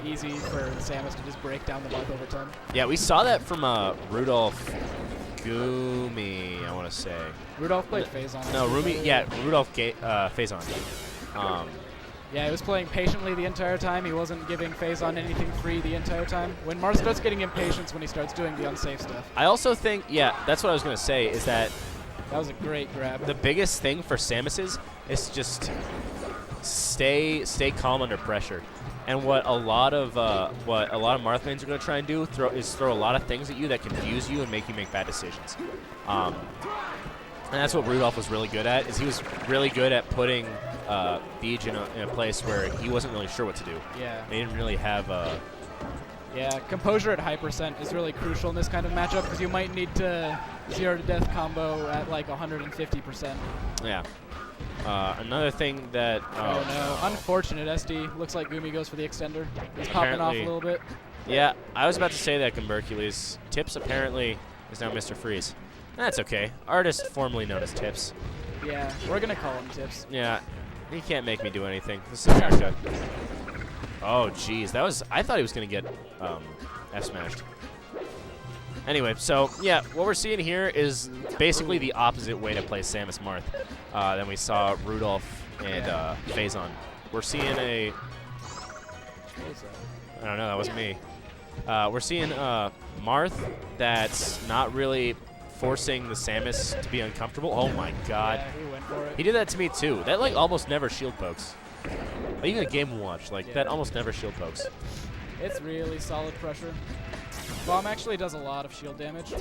easy for Samus to just break down the Marth over time. Yeah, we saw that from Rudolph Goomy, I want to say. Rudolph played Phazon. No, Rudolph Phazon. Yeah, he was playing patiently the entire time. He wasn't giving Phazon anything free the entire time. When Marth starts getting impatient when he starts doing the unsafe stuff. I also think, yeah, that's what I was going to say, is that that was a great grab. The biggest thing for Samus is just stay calm under pressure. And what a lot of Marth mains are going to try and do is throw a lot of things at you that confuse you and make you make bad decisions. And that's what Rudolph was really good at. Is he was really good at putting Beej in a place where he wasn't really sure what to do. Yeah. He didn't really have a. Yeah, composure at high percent is really crucial in this kind of matchup because you might need to 0 to death combo at like 150%. Yeah. Another thing that. Oh no! Unfortunate. SD looks like Goomy goes for the extender. He's popping off a little bit. Yeah, I was about to say that Gumbercules. Tips apparently is now Mr. Freeze. That's okay. Artist formerly known as Tips. Yeah, we're gonna call him Tips. Yeah, he can't make me do anything. This is America. Oh jeez, that was. I thought he was gonna get F smashed. Anyway, so yeah, what we're seeing here is basically the opposite way to play Samus Marth than we saw Rudolph and Phazon. We're seeing a. I don't know. That wasn't me. We're seeing Marth that's not really forcing the Samus to be uncomfortable. Oh my God! Yeah, he went for it. He did that to me too. That like almost never shield pokes. Like, even a Game & Watch, like that almost never shield pokes. It's really solid pressure. Bomb actually does a lot of shield damage.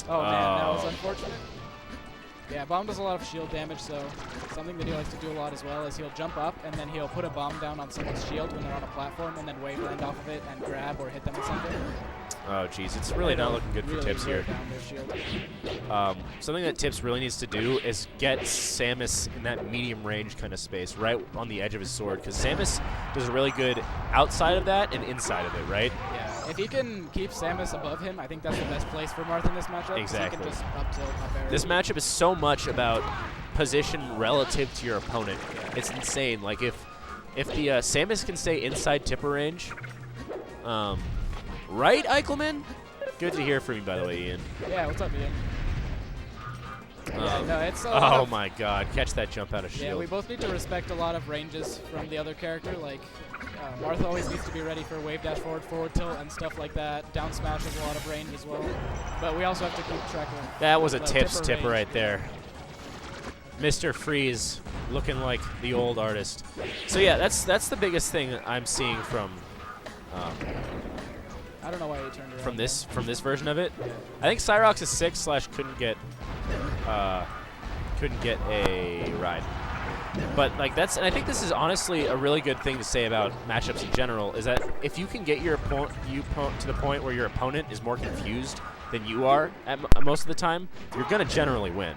Oh man, that was unfortunate. Yeah, Bomb does a lot of shield damage, so something that he likes to do a lot as well is he'll jump up and then he'll put a bomb down on someone's shield when they're on a platform and then wave land off of it and grab or hit them with something. Oh jeez, it's really not looking good for Tips here. Something that Tips really needs to do is get Samus in that medium range kind of space, right on the edge of his sword, because Samus does really good outside of that and inside of it, right? Yeah, if he can keep Samus above him, I think that's the best place for Marth in this matchup. Exactly. He can just up tilt, up air. This matchup is so much about position relative to your opponent. It's insane. Like if the Samus can stay inside tipper range, right, Eichelman? Good to hear from you, by the way, Ian. Yeah, what's up, Ian? No, it's oh my God! Catch that jump out of shield. Yeah, we both need to respect a lot of ranges from the other character. Like, Marth always needs to be ready for wave dash forward tilt and stuff like that. Down smash has a lot of range as well. But we also have to keep track of. That was a Tips tipper right there. Mr. Freeze, looking like the old artist. So yeah, that's the biggest thing I'm seeing from. I don't know why he turned around. From this version of it, I think Cyrox is 6 / couldn't get a ride. But like and I think this is honestly a really good thing to say about matchups in general, is that if you can get your opponent to the point where your opponent is more confused than you are at most of the time, you're gonna generally win.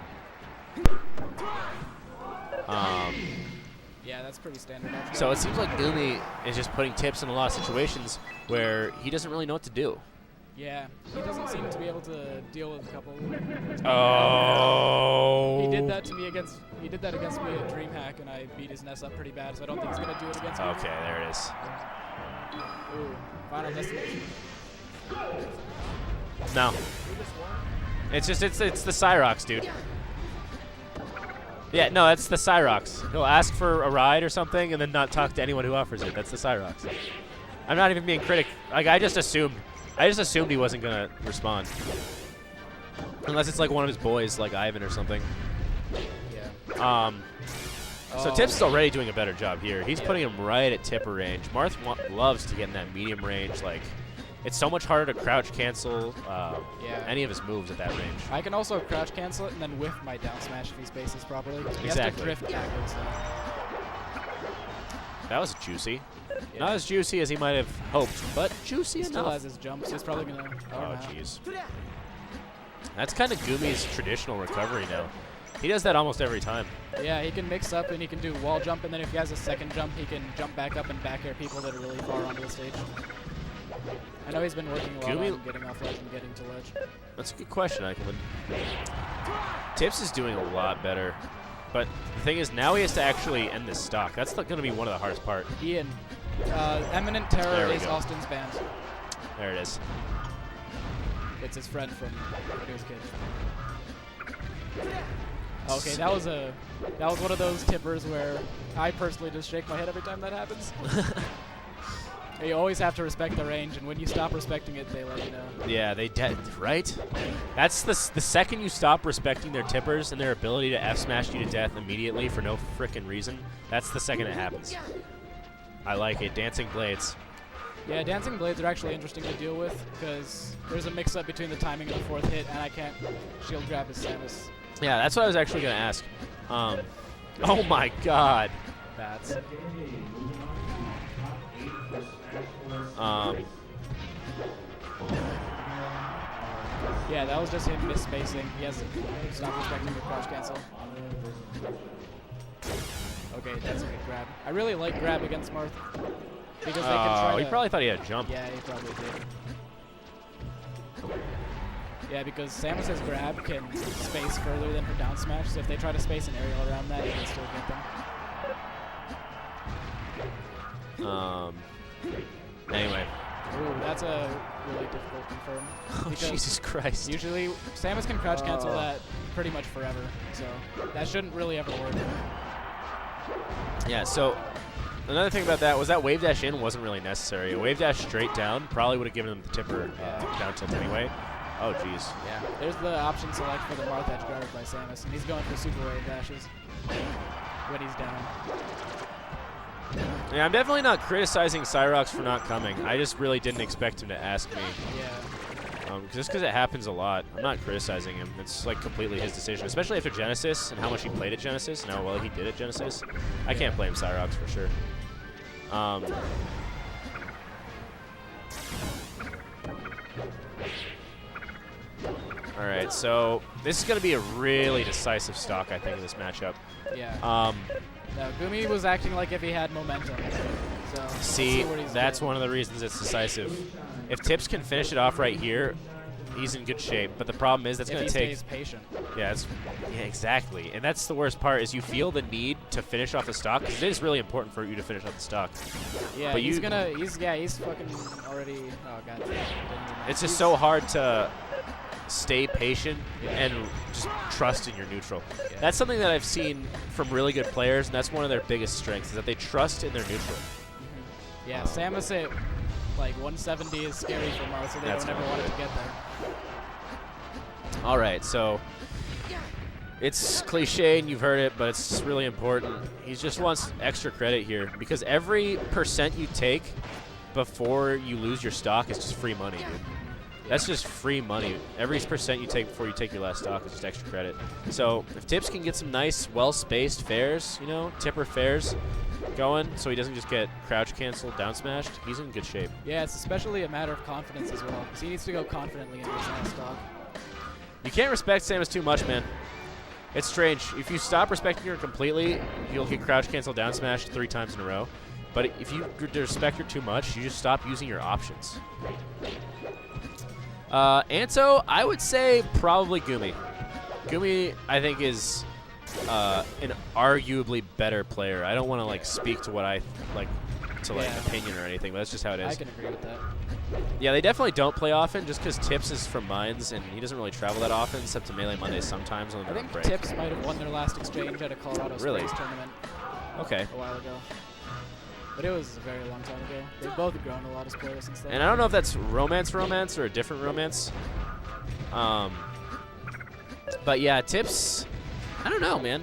Yeah, that's pretty standard. So it seems like Goomy is just putting Tips in a lot of situations where he doesn't really know what to do. Yeah, he doesn't seem to be able to deal with a couple. Oh. He did that to me against. He did that against me at DreamHack, and I beat his Ness up pretty bad. So I don't think he's gonna do it against me. Okay, there it is. Ooh, final destination. No. It's the Cyrox, dude. Yeah, no, that's the Cyrox. He'll ask for a ride or something and then not talk to anyone who offers it. That's the Cyrox. I'm not even being critic. Like, I just assumed he wasn't gonna respond. Unless it's like one of his boys, like Ivan or something. Yeah. So Tips is already doing a better job here. He's putting him right at tipper range. Marth loves to get in that medium range. Like, it's so much harder to crouch cancel any of his moves at that range. I can also crouch cancel it and then whiff my down smash if he spaces properly. He has to drift backwards though. That was juicy. Yeah. Not as juicy as he might have hoped, but juicy enough. He still has his jumps. He's probably gonna. Oh jeez. That's kind of Goomy's traditional recovery now. He does that almost every time. Yeah, he can mix up and he can do wall jump, and then if he has a second jump, he can jump back up and back air people that are really far onto the stage. I know he's been working a lot on getting off ledge and getting to ledge. That's a good question, Eichelman. Tips is doing a lot better. But the thing is, now he has to actually end this stock. That's going to be one of the hardest parts. Ian, Eminent Terror There we is go. Austin's band. There it is. It's his friend from when he was a kid. Okay, that was one of those tippers where I personally just shake my head every time that happens. You always have to respect the range, and when you stop respecting it, they let you know. Yeah, right? That's the second you stop respecting their tippers and their ability to F-smash you to death immediately for no frickin' reason, that's the second it happens. I like it. Dancing Blades. Yeah, Dancing Blades are actually interesting to deal with, because there's a mix-up between the timing of the fourth hit, and I can't shield grab his Samus. Yeah, that's what I was actually going to ask. Oh my god. Bats. Yeah, that was just him misspacing. He has stopped respecting the crouch cancel. Okay, that's a good grab. I really like grab against Marth because they can try he to. probably thought he had a jump. Yeah, he probably did. Yeah, because Samus's grab can space further than her down smash, so if they try to space an aerial around that, it can still get them. Anyway. Ooh, that's a really difficult confirm. Oh, because Jesus Christ. usually, Samus can crouch cancel that pretty much forever, so that shouldn't really ever work. Yeah, so another thing about that was that wave dash in wasn't really necessary. A wave dash straight down probably would have given him the tipper down tilt anyway. Oh, jeez. Yeah, there's the option select for the Marth edge guarded by Samus, and he's going for super wave dashes when he's down. Yeah, I'm definitely not criticizing Cyrox for not coming. I just really didn't expect him to ask me. Yeah. Just because it happens a lot. I'm not criticizing him. It's like completely his decision, especially after Genesis and how much he played at Genesis and how well he did at Genesis. I can't blame Cyrox for sure. All right, so this is going to be a really decisive stock, I think, in this matchup. Yeah. No, Goomy was acting like if he had momentum. So See, what he's that's doing. one of the reasons it's decisive. If Tips can finish it off right here, he's in good shape. But the problem is that's going to take. If he stays patient. Yeah, exactly. And that's the worst part is you feel the need to finish off the stock because it is really important for you to finish off the stock. Yeah, but he's fucking already. Oh god. It's just so hard to stay patient and just trust in your neutral. Yeah. That's something that I've seen from really good players, and that's one of their biggest strengths is that they trust in their neutral. Yeah, Samus at like 170 is scary for Marth, so they don't ever want it to get there. All right, so it's cliche and you've heard it, but it's really important. He just wants extra credit here because every percent you take before you lose your stock is just free money, dude. That's just free money. Every percent you take before you take your last stock is just extra credit. So if Tips can get some nice, well-spaced fairs, tipper fairs going so he doesn't just get crouch canceled, down smashed, he's in good shape. Yeah, it's especially a matter of confidence as well, because he needs to go confidently into his last stock. You can't respect Samus too much, man. It's strange. If you stop respecting her completely, you'll get crouch cancel, down smashed 3 times in a row. But if you respect her too much, you just stop using your options. Anto, I would say probably Goomy. Goomy, I think, is an arguably better player. I don't want to speak to what I opinion or anything, but that's just how it is. I can agree with that. Yeah, they definitely don't play often just because Tips is from Mines and he doesn't really travel that often except to Melee Mondays sometimes on I think break. Tips might have won their last exchange at a Colorado Springs tournament Okay. a while ago. But it was a very long time ago. They've both grown a lot as players since then. And I don't know if that's romance or a different romance. But yeah, Tips, I don't know, man.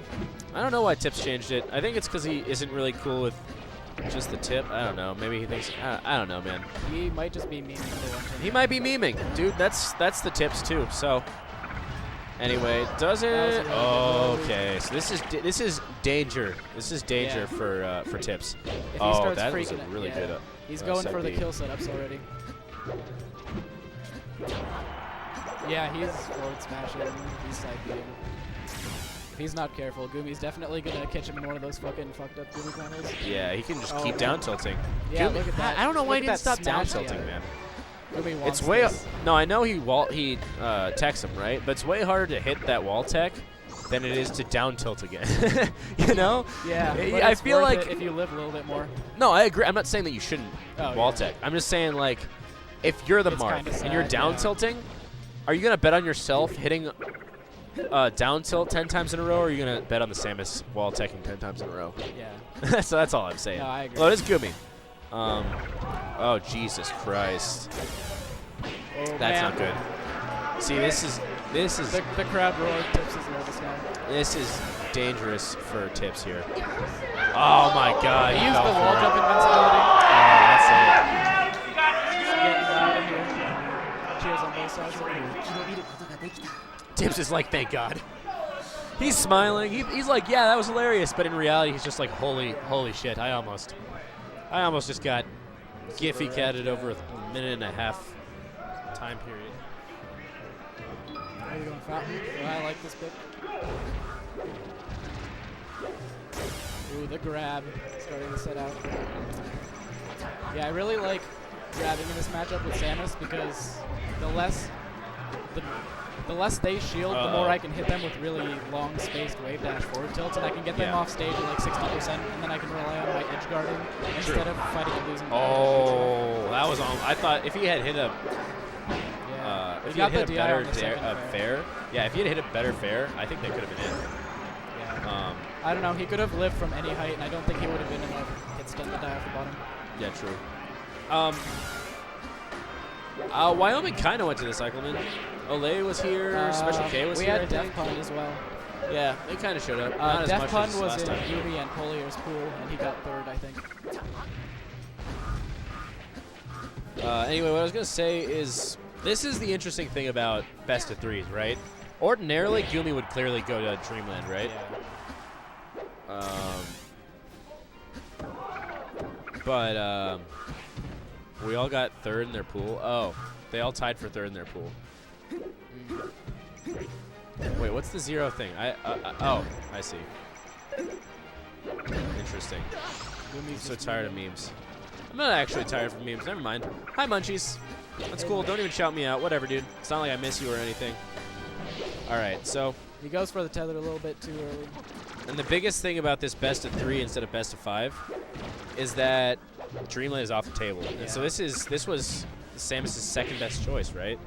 I don't know why Tips changed it. I think it's because he isn't really cool with just the tip. I don't know. Maybe he thinks, I don't know, man. He might just be memeing for one tournament. He might be memeing. Dude, that's the Tips too, so. Anyway, does it? Okay, so this is danger. This is danger for Tips. If he starts that was a freaking really good. He's going for the kill setups already. Yeah, he's forward smashing. He's side beating. If he's not careful, Goomy's definitely gonna catch him in one of those fucking fucked up Goomy combos. Yeah, he can just keep down tilting. Yeah, Goomy, look at that. I don't know why he didn't stop down smash, tilting, man. Goomy wants It's way this. No, I know he techs him, right? But it's way harder to hit that wall tech than it is to down tilt again. You know? Yeah. But I it's feel worth like it if you live a little bit more. No, I agree. I'm not saying that you shouldn't wall yeah. tech. I'm just saying like if you're the It's Marth kinda and you're sad, down yeah. tilting, are you gonna bet on yourself hitting down tilt 10 times in a row, or are you gonna bet on the Samus wall teching 10 times in a row? Yeah. So that's all I'm saying. No, I agree. Oh, it is Goomy. Oh Jesus Christ. Oh, That's man. not good. See, this is The crowd roar. Tips is nervous now. this is dangerous for Tips here. Oh my God! He he used fell the for wall it. jump invincibility. Oh, that's Getting out of here. Cheers on both sides. it. Tips is like, thank God. He's smiling. He's like, yeah, that was hilarious. But in reality, he's just like, holy shit! I almost just got Giphy catted over a minute and a half time period. Are you going fountain? Oh, I like this bit. Ooh, the grab starting to set out. Yeah, I really like grabbing in this matchup with Samus because the less they shield, the more I can hit them with really long spaced wave dash forward tilts, and I can get them off stage at like 60%, and then I can rely on my edge guarding instead of fighting and losing. Oh, that was on. I thought if he had hit a He if he got had hit the a DI better on the second fair, yeah, if he had hit a better fair, I think that could have been it. Yeah. I don't know. He could have lived from any height, and I don't think he would have been enough hit stun to die off the bottom. Yeah, true. Wyoming kind of went to the Cycleman. Olay was here. Special K was we here. had I Def think. Pun as well. Yeah, they kind of showed up. Not as Def much Pun as was last in time. Goomy and Polier's pool, and he got third, I think. Anyway, what I was gonna say is this is the interesting thing about best of threes, right? Ordinarily, Goomy would clearly go to Dreamland, right? But we all got third in their pool. Oh, they all tied for third in their pool. Wait, what's the zero thing? Oh, I see. Interesting. I'm so tired of memes. I'm not actually tired of memes. Never mind. Hi, Munchies. That's cool. Don't even shout me out. Whatever, dude. It's not like I miss you or anything. All right, so. He goes for the tether a little bit too early. And the biggest thing about this best of 3 instead of best of 5 is that Dreamland is off the table. Yeah. And so this was Samus' second best choice, right?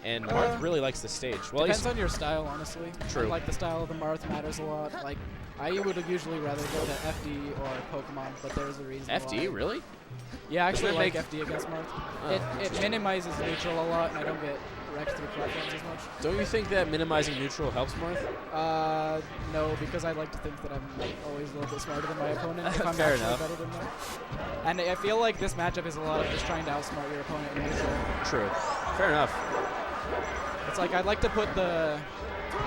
And Marth really likes the stage. Well, Depends on your style, honestly. True. Like the style of the Marth matters a lot. Like I would usually rather go to FD or Pokemon, but there's a reason FD, why. really? Yeah, I actually Doesn't like that FD against Marth. Oh, It minimizes neutral a lot, and I don't get wrecked through platforms as much. Don't you think that minimizing neutral helps Marth? No, because I like to think that I'm always a little bit smarter than my opponent if I'm Fair actually enough. better than them. And I feel like this matchup is a lot of just trying to outsmart your opponent in neutral. True. Fair enough. It's like I'd like to put the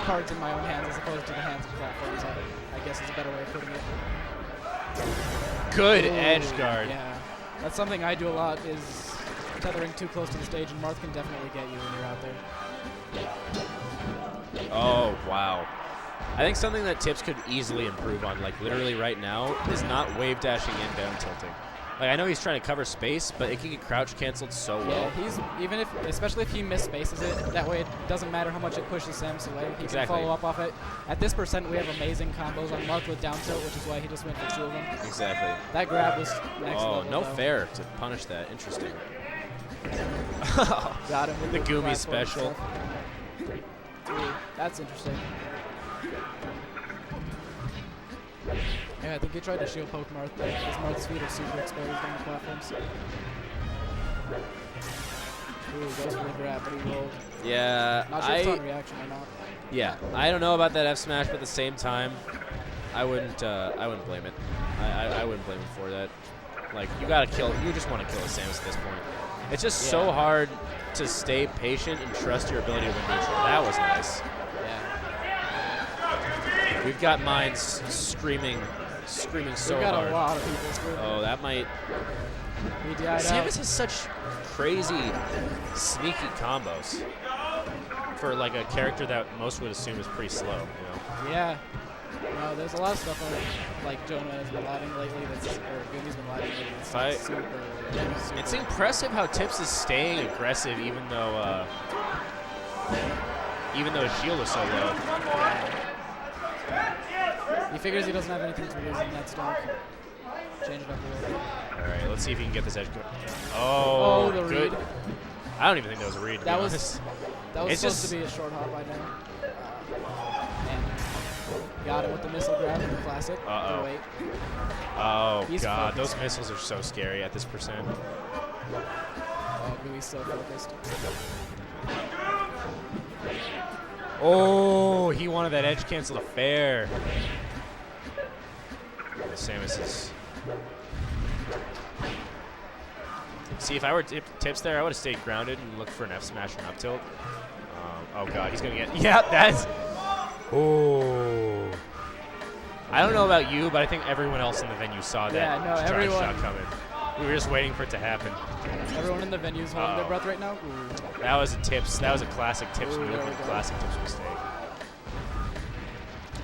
cards in my own hands as opposed to the hands of platforms. I guess is a better way of putting it. Good Ooh, edge guard. Yeah, that's something I do a lot is tethering too close to the stage, and Marth can definitely get you when you're out there. Oh, wow. I think something that Tips could easily improve on, like literally right now, is not wave dashing and down tilting. Like I know he's trying to cover space, but it can get crouch canceled so well. Yeah, especially if he misspaces it, that way it doesn't matter how much it pushes Samus away. He can follow up off it. At this percent, we have amazing combos on Marth with down tilt, which is why he just went for two of them. Exactly. That grab was next level. Oh, no though. fair to punish that. Interesting. Got him with The Goomy platform special. stuff. Ooh, that's interesting. Yeah, I think he tried to shield poke Marth there, because Marth's feet are super exposed on the platforms. Ooh, goes for the grab, but he rolled. Yeah, Not sure if it's on reaction or not. Yeah, I don't know about that F smash, but at the same time, I wouldn't blame it. I wouldn't blame him for that. Like you just want to kill a Samus at this point. It's just so hard to stay patient and trust your ability to win neutral. That was nice. Yeah. We've got mines screaming so We've got hard. a lot of people screaming. Oh, that might. He died Samus out. has such crazy, sneaky combos for like a character that most would assume is pretty slow. You know? Yeah. No, there's a lot of stuff on like Jonah has been lagging lately or Goomy's been lagging lately that's super. It's impressive how Tips is staying aggressive even though his shield is so low. He figures he doesn't have anything to lose in that stock. Change it up a little bit. All right, let's see if he can get this edge. Oh, the good. read. I don't even think that was a read. That to be was honest. supposed just- to be a short hop by now. And got it with the missile grab in the classic. Uh-oh. Wait. Oh, He's God. focused. Those missiles are so scary at this percent. Oh, Gooey's so focused. Oh, he wanted that edge cancel to fair. Samus is... See, if I were tips there, I would have stayed grounded and looked for an F smash and up tilt. Oh, God. He's going to get... Yeah, that's... Oh. I don't know about you, but I think everyone else in the venue saw that Yeah, no, charge everyone. shot coming. We were just waiting for it to happen. Everyone in the venue's holding their Uh-oh. breath right now. Ooh. That was a tips. That was a classic tips Ooh, there move we and a go. classic tips mistake.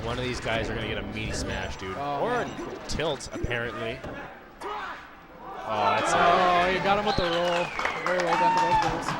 One of these guys are gonna get a meaty smash, dude, Oh, or man. a tilt apparently. Oh, that's Oh, you got him with the roll. Very well done to those girls.